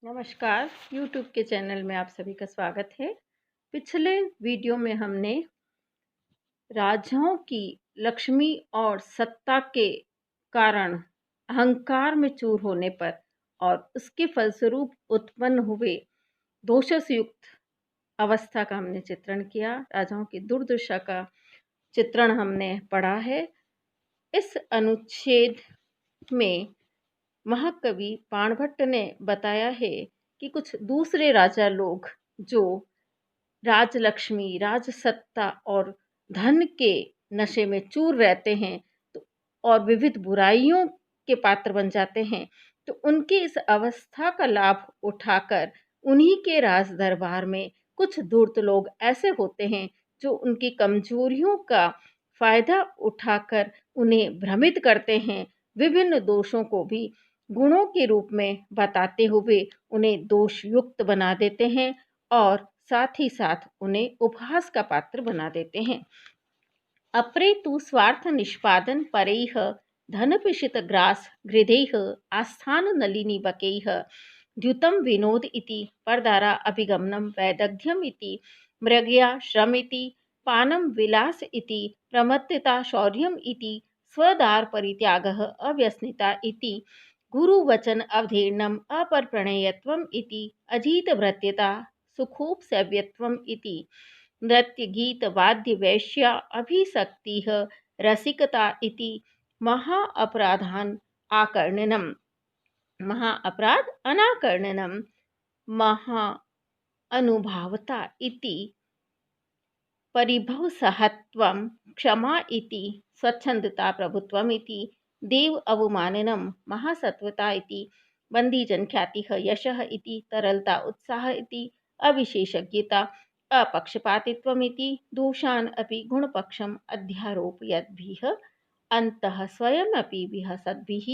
नमस्कार, YouTube के channel में आप सभी का स्वागत है। पिछले वीडियो में हमने राजाओं की लक्ष्मी और सत्ता के कारण अहंकार में चूर होने पर और उसके फलस्वरूप उत्पन्न हुए दोषों से युक्त अवस्था का हमने चित्रण किया। राजाओं की दुर्दशा का चित्रण हमने पढ़ा है। इस अनुच्छेद में महाकवि बाणभट्ट ने बताया है कि कुछ दूसरे राजा लोग जो राजलक्ष्मी, राजसत्ता और धन के नशे में चूर रहते हैं तो और विविध बुराइयों के पात्र बन जाते हैं, तो उनकी इस अवस्था का लाभ उठाकर उन्हीं के राज दरबार में कुछ धूर्त लोग ऐसे होते हैं जो उनकी कमजोरियों का फायदा उठाकर उन्हें भ्रमित करते हैं। विभिन्न दोषों को भी गुणों के रूप में बताते हुए उन्हें दोषयुक्त बना देते हैं और साथ ही साथ उन्हें उपहास का पात्र बना देते हैं। अपरे तु स्वार्थ निष्पादन परैः धनपिशित ग्रास गृधैः आस्थान नलिनी बकैः द्युतं विनोद इति परदारा अभिगमनं वैदग्ध्यम इति मृगया श्रम इति पानम विलास इति प्रमत्तता शौर्यम इति स्वदार परित्यागः अव्यसनिता इति गुरुवचन अवधीर्णम अपरप्रणयत्वम इति अजीतभृत्यता सुखोपसेव्यत्वम इति नृत्य गीत वाद्य वैश्या अभिशक्तिः रसिकता इति महा अपराधान आकर्णनम महा अपराध अनाकर्णनम महा अनुभावता इति परिभवसहत्वं क्षमा इति स्वच्छंदता प्रभुत्वम इति देव अवमाननम महासत्वता इति बंदीजन ख्यातिः यशः इति तरलता उत्साह इति अविशेषज्ञता अपक्षपातित्वम् इति दोषान् अपि गुणपक्षम् अध्यारोपयद्भिः अन्तः स्वयमपि विहसद्भिः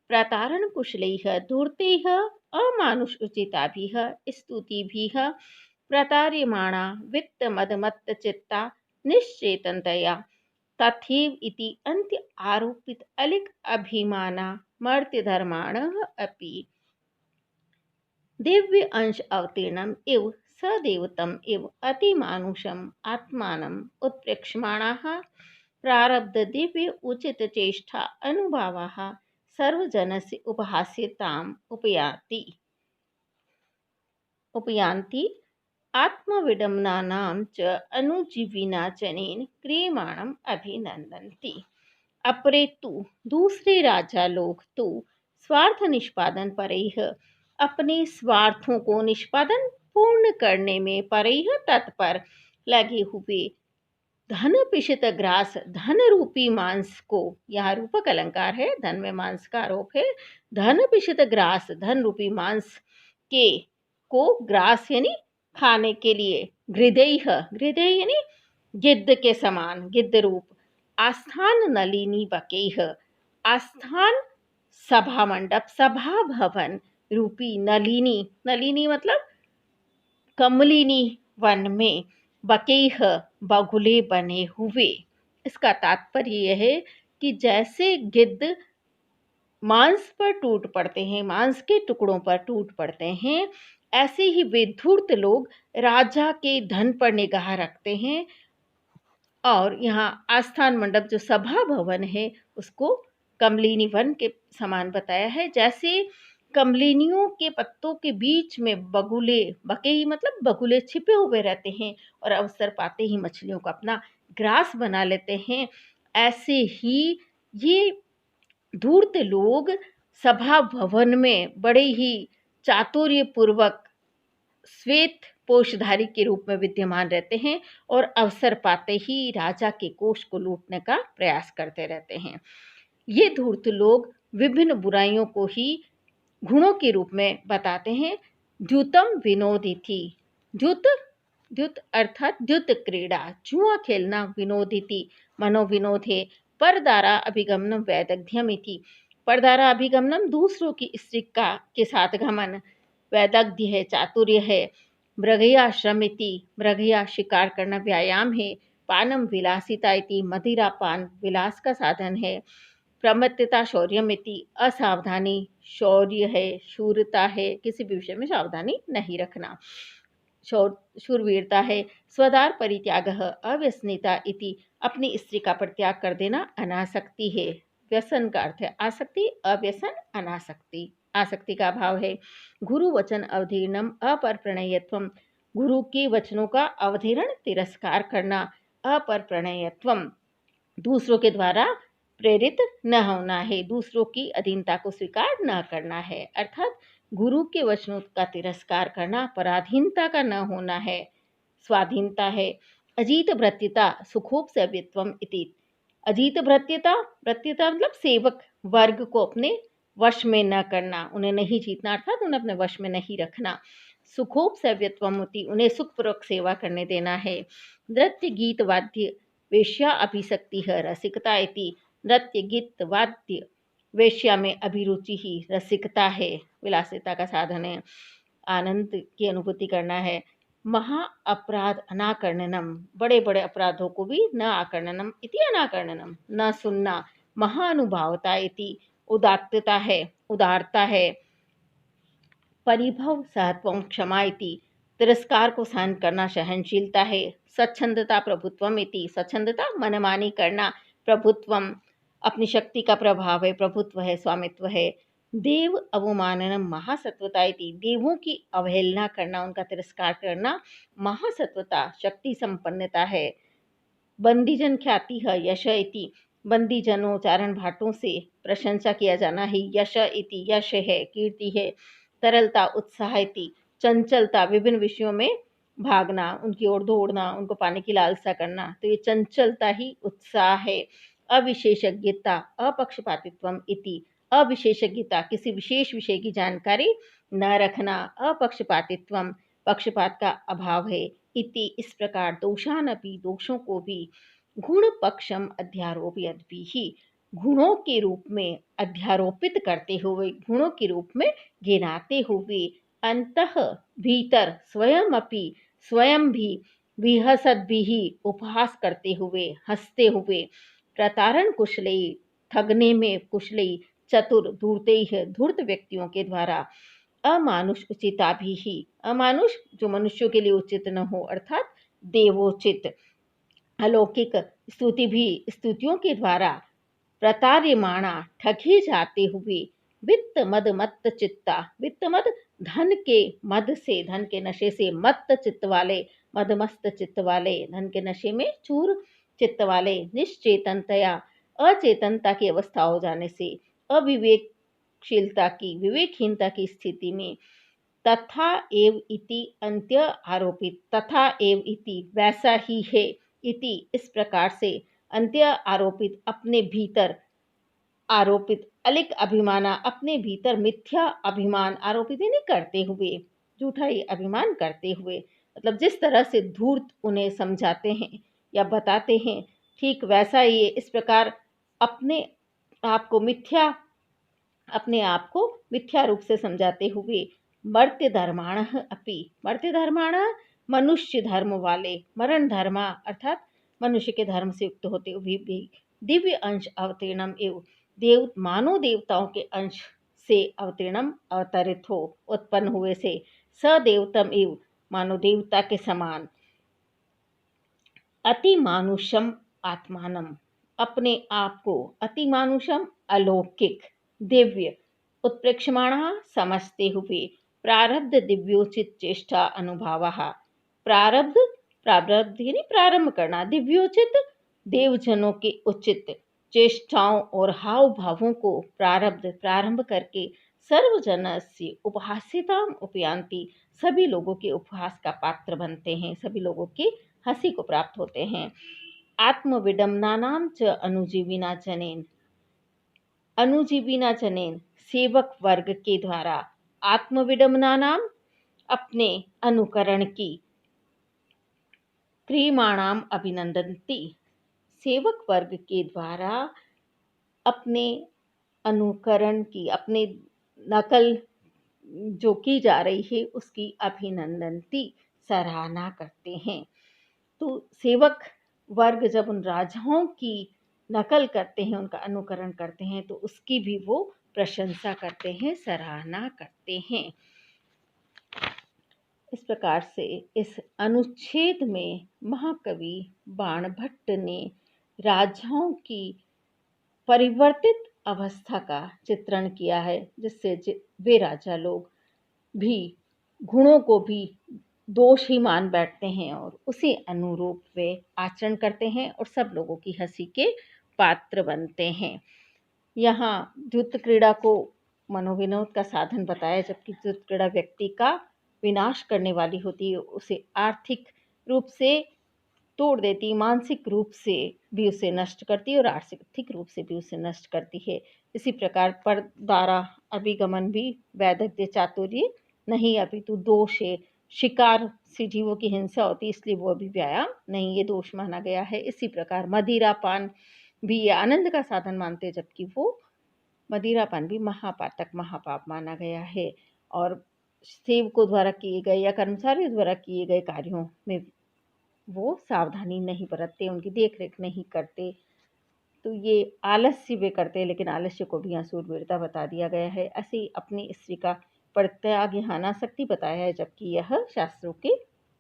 प्रतारणकुशलैः धूर्तैः अमानुषोचिताभिः स्तुतिभिः प्रतार्यमाणा वित्तमदमत्तचित्ता निश्चेतनतया तथैव इति अन्त्य आरोपित अलिक अभिमाना मर्त्यधर्माणः अपि दिव्य अंश अवतीर्णम इव सदेवतम इव अतिमानुषम आत्मानम उत्प्रेक्षमाणाः प्रारब्ध दिव्य उचित चेष्टा अनुभावाः सर्वजनस्य उपहास्यताम् उपयान्ति आत्मविडम्बनानां च अनुजीविनाचनेन क्रियमाणम् अभिनंदन्ति। अपरे तु दूसरे राजा लोग तो स्वार्थ निष्पादन परैः अपने स्वार्थों को निष्पादन पूर्ण करने में परैः तत्पर लगे हुए धन पिशित ग्रास धन रूपी मांस को, यहाँ रूपक अलंकार है, धन में मांस का आरोप है, धन पिशित ग्रास धन रूपी मांस के को ग्रास यानी खाने के लिए गृधै यानी गिद्ध के समान गिद्ध रूप आस्थान नलिनी बकेह आस्थान सभा मंडप सभा भवन रूपी नलिनी मतलब कमलिनी वन में बकेह बगुले बने हुए। इसका तात्पर्य यह है कि जैसे गिद्ध मांस पर टूट पड़ते हैं, मांस के टुकड़ों पर टूट पड़ते हैं, ऐसे ही वे धूर्त लोग राजा के धन पर निगाह रखते हैं। और यहाँ आस्थान मंडप जो सभा भवन है उसको कमलिनी वन के समान बताया है। जैसे कमलिनियों के पत्तों के बीच में बके ही मतलब बगुले छिपे हुए रहते हैं और अवसर पाते ही मछलियों को अपना ग्रास बना लेते हैं, ऐसे ही ये धूर्त लोग सभा भवन में बड़े ही चातुर्य पूर्वक श्वेत पोषधारी के रूप में विद्यमान रहते हैं और अवसर पाते ही राजा के कोष को लूटने का प्रयास करते रहते हैं। ये धूर्त लोग विभिन्न बुराइयों को ही गुणों के रूप में बताते हैं। द्युतम विनोदिति द्युत अर्थात द्युत क्रीड़ा जुआ खेलना विनोदिति मनोविनोद है। परदारा अभिगमनम वैदग्ध्यम इति परदारा अभिगमनम दूसरों की स्त्री के साथ गमन वैदग्ध्य है, चातुर्य है। मृगया श्रम इति मृगया शिकार करना व्यायाम है। पानम विलासिता इति मदिरा पान विलास का साधन है। प्रमत्तता शौर्यम इति असावधानी शौर्य है, शूरता है, किसी भी विषय में सावधानी नहीं रखना। शूरवीरता है। स्वदार परित्यागः अव्यसनिता इति, अपनी स्त्री का परित्याग कर देना अनासक्ति है। व्यसन का अर्थ है आसक्ति, अव्यसन अनासक्ति, आसक्ति का अभाव है। गुरु वचन अवधीर्णम अपर प्रणयत्वम, गुरु के वचनों का अवधीर्ण तिरस्कार करना। अपर प्रणयत्वम, दूसरों के द्वारा प्रेरित न होना है, दूसरों की अधीनता को स्वीकार न करना है, अर्थात गुरु के वचनों का तिरस्कार करना, पराधीनता का न होना है, स्वाधीनता है। अजीत भृत्यता सुखोपसेव्यत्वम इति, अजीत भृत्यता, भृत्यता मतलब सेवक वर्ग को अपने वश में न करना, उन्हें नहीं जीतना, अर्थात उन्हें अपने वश में नहीं रखना। सुखोपसेव्यत्वम इति, उन्हें सुखपूर्वक सेवा करने देना है। नृत्य गीत वाद्य वेश्या अभिशक्ति है रसिकता इति, नृत्य गीत वाद्य वेश्या में अभिरुचि ही रसिकता है, विलासिता का साधन है, आनंद की अनुभूति करना है। महा अपराध अनाकर्णनम, बड़े बड़े अपराधों को भी न आकर्णनम इति अनाकर्णनम, न सुनना। महानुभावता इति, उदात्तता है, उदारता है। परिभव सहत्वम क्षमा इति, तिरस्कार को सहन करना सहनशीलता है। स्वच्छंदता प्रभुत्वम इति, स्वच्छंदता मनमानी करना, प्रभुत्वम अपनी शक्ति का प्रभाव है, प्रभुत्व है, स्वामित्व है। देव अवमाननम महासत्वता इति, देवों की अवहेलना करना, उनका तिरस्कार करना महासत्वता, शक्ति संपन्नता है। बंदीजन ख्याति है यश इति, बंदीजनों चारण भाटों से प्रशंसा किया जाना ही यश इति, यश है, कीर्ति है। तरलता उत्साह इति, चंचलता, विभिन्न विषयों में भागना, उनकी ओर दौड़ना, उनको पाने की लालसा करना, तो ये चंचलता ही उत्साह है। अविशेषज्ञता अपक्षपातित्वम इति, अविशेषज्ञता, किसी विशेष विषय की जानकारी न रखना, अपक्षपातित्वम, पक्षपात का अभाव है। इति, इस प्रकार दोषानपि, दोषों को भी, गुण पक्षम अध्यारोपयद्भिः, गुणों के रूप में अध्यारोपित करते हुए, गुणों के रूप में गिनाते हुए, अंतः भीतर स्वयं अपि, स्वयं भी, विहसद्भिः उपहास करते हुए, हंसते हुए, प्रतारण कुशलई, ठगने में कुशलई, चतुर धूर्तैः, धूर्त व्यक्तियों के द्वारा, अमानुष उचिता भी, अमानुष जो मनुष्यों के लिए उचित न हो, अर्थात देवोचित, अलौकिक स्तुति भी, स्तुतियों के द्वारा, प्रतार्यमाणा ठगी जाते हुए, वित्त मद मत्त चित्ता, वित्त मद धन के मद से, धन के नशे से, मत्त चित्त वाले, मदमस्त चित्त वाले, धन के नशे में चूर चित्त वाले, निश्चेतनतया, अचेतनता की अवस्था हो जाने से, अविवेकशीलता की, विवेकहीनता की स्थिति में, तथा एव इति अंत्य आरोपित, तथा एव इति वैसा ही है, इति इस प्रकार से, अंत्य आरोपित अपने भीतर, आरोपित अलिक अभिमाना अपने भीतर, मिथ्या अभिमान, आरोपित नहीं करते हुए, झूठा ही अभिमान करते हुए, मतलब जिस तरह से धूर्त उन्हें समझाते हैं या बताते हैं, ठीक वैसा ही इस प्रकार अपने आप को मिथ्या, अपने आप को मिथ्या रूप से समझाते हुए, मर्त्य धर्माण अपि, मर्त्य धर्माण मनुष्य धर्म वाले, मरण धर्मा अर्थात मनुष्य के धर्म से युक्त होते हुए भी, दिव्य अंश अवतीर्णम एवं, देव मानव देवताओं के अंश से अवतीर्णम, अवतरित हो, उत्पन्न हुए से, सदेवतम एवं मानव देवता के समान, अति मानुषम आत्मानम, अपने आप को, अति मानुषम अलौकिक, दिव्य, उत्प्रेक्षमाणः समझते हुए, प्रारब्ध दिव्योचित चेष्टा अनुभावः, प्रारब्ध, प्रारब्ध यानी प्रारंभ करना, दिव्योचित देवजनों के उचित चेष्टाओं और हाव भावों को प्रारब्ध, प्रारंभ करके, सर्वजनस्य उपहास्यताम उपयान्ति, सभी लोगों के उपहास का पात्र बनते हैं, सभी लोगों की हंसी को प्राप्त होते हैं। आत्मविडम्बनानां च अनुजीविना जनेन, अनुजीविना जनेन सेवक वर्ग के द्वारा, आत्मविडम्बनानाम अपने अनुकरण की, क्रियमाणाम अभिनंदन्ति, सेवक वर्ग के द्वारा अपने अनुकरण की, अपने नकल जो की जा रही है उसकी अभिनंदन्ति, सराहना करते हैं। तो सेवक वर्ग जब उन राजाओं की नकल करते हैं, उनका अनुकरण करते हैं, तो उसकी भी वो प्रशंसा करते हैं, सराहना करते हैं। इस प्रकार से इस अनुच्छेद में महाकवि बाणभट्ट ने राजाओं की परिवर्तित अवस्था का चित्रण किया है, जिससे वे राजा लोग भी गुणों को भी दोष ही मान बैठते हैं और उसी अनुरूप वे आचरण करते हैं और सब लोगों की हंसी के पात्र बनते हैं। यहाँ युद्ध क्रीड़ा को मनोविनोद का साधन बताया, जबकि युद्ध क्रीड़ा व्यक्ति का विनाश करने वाली होती है, उसे आर्थिक रूप से तोड़ देती, मानसिक रूप से भी उसे नष्ट करती है और आर्थिक रूप से भी उसे नष्ट करती है। इसी प्रकार पर द्वारा अभिगमन भी वैदग्ध्य चातुर्य नहीं अपितु दोष है। शिकार से जीवों की हिंसा होती है, इसलिए वो अभी व्यायाम नहीं, ये दोष माना गया है। इसी प्रकार मदिरापान भी ये आनंद का साधन मानते हैं, जबकि वो मदिरापान भी महापातक महापाप माना गया है। और सेवकों द्वारा किए गए या कर्मचारियों द्वारा किए गए कार्यों में वो सावधानी नहीं बरतते, उनकी देख रेख नहीं करते, तो ये आलस्य वे करते हैं, लेकिन आलस्य को भी यहाँ सूरवीरता बता दिया गया है। ऐसे ही अपनी स्त्री का परित्याग यहाँ अनासक्ति बताया है, जबकि यह शास्त्रों के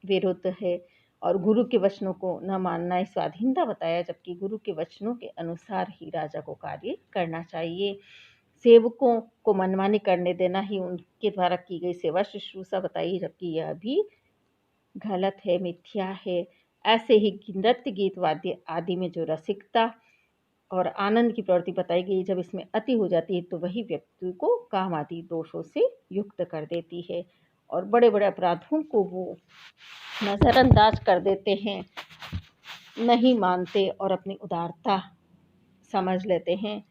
विरुद्ध है। और गुरु के वचनों को न मानना स्वाधीनता बताया, जबकि गुरु के वचनों के अनुसार ही राजा को कार्य करना चाहिए। सेवकों को मनमानी करने देना ही उनके द्वारा की गई सेवा शुश्रूषा बताई, जबकि यह भी गलत है, मिथ्या है। ऐसे ही नृत्य गीत वाद्य आदि में जो रसिकता और आनंद की प्रवृत्ति बताई गई, जब इसमें अति हो जाती है तो वही व्यक्ति को काम आदि दोषों से युक्त कर देती है और बड़े बड़े अपराधों को वो नज़रअंदाज कर देते हैं, नहीं मानते और अपनी उदारता समझ लेते हैं,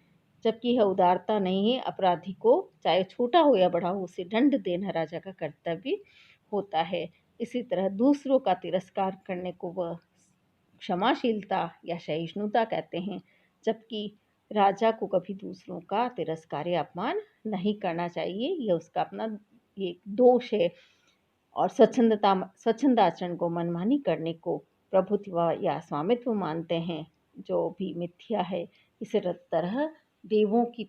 जबकि यह उदारता नहीं है। अपराधी को चाहे छोटा हो या बड़ा हो उसे दंड देना राजा का कर्तव्य होता है। इसी तरह दूसरों का तिरस्कार करने को वह क्षमाशीलता या सहिष्णुता कहते हैं, जबकि राजा को कभी दूसरों का तिरस्कार या अपमान नहीं करना चाहिए, यह उसका अपना एक दोष है। और स्वच्छंद आचरण को मनमानी करने को प्रभुत्व या स्वामित्व मानते हैं, जो भी मिथ्या है। इसी तरह देवों की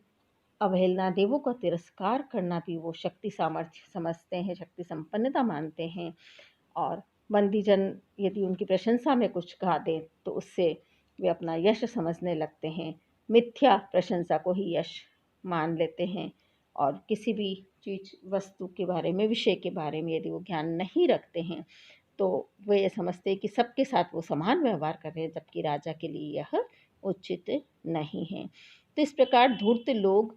अवहेलना, देवों का तिरस्कार करना भी वो शक्ति सामर्थ्य समझते हैं, शक्ति संपन्नता मानते हैं। और बंदीजन यदि उनकी प्रशंसा में कुछ गा दें तो उससे वे अपना यश समझने लगते हैं, मिथ्या प्रशंसा को ही यश मान लेते हैं। और किसी भी चीज़ वस्तु के बारे में, विषय के बारे में यदि वो ज्ञान नहीं रखते हैं तो वे ये समझते हैं कि सबके साथ वो समान व्यवहार कर रहे हैं, जबकि राजा के लिए यह उचित नहीं है। तो इस प्रकार धूर्त लोग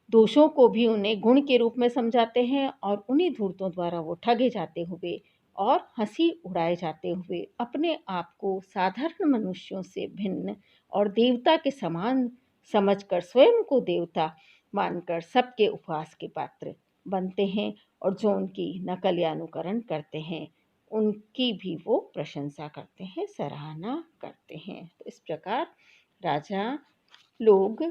दोषों को भी उन्हें गुण के रूप में समझाते हैं और उन्हीं धूर्तों द्वारा वो ठगे जाते हुए और हंसी उड़ाए जाते हुए अपने आप को साधारण मनुष्यों से भिन्न और देवता के समान समझकर स्वयं को देवता मानकर सबके उपहास के पात्र बनते हैं। और जो उनकी नकल या अनुकरण करते हैं उनकी भी वो प्रशंसा करते हैं, सराहना करते हैं। तो इस प्रकार राजा लोग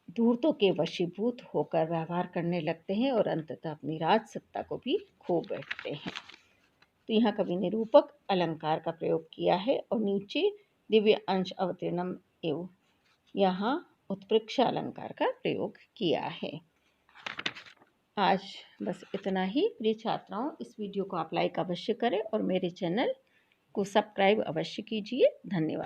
धूर्तों के वशीभूत होकर व्यवहार करने लगते हैं और अंततः अपनी राज सत्ता को भी खो बैठते हैं। तो यहाँ कवि ने रूपक अलंकार का प्रयोग किया है और नीचे दिव्य अंश अवतीर्णम एवं यहाँ उत्प्रेक्षा अलंकार का प्रयोग किया है। आज बस इतना ही। प्रिय छात्राओं, इस वीडियो को आप लाइक अवश्य करें और मेरे चैनल को सब्सक्राइब अवश्य कीजिए। धन्यवाद।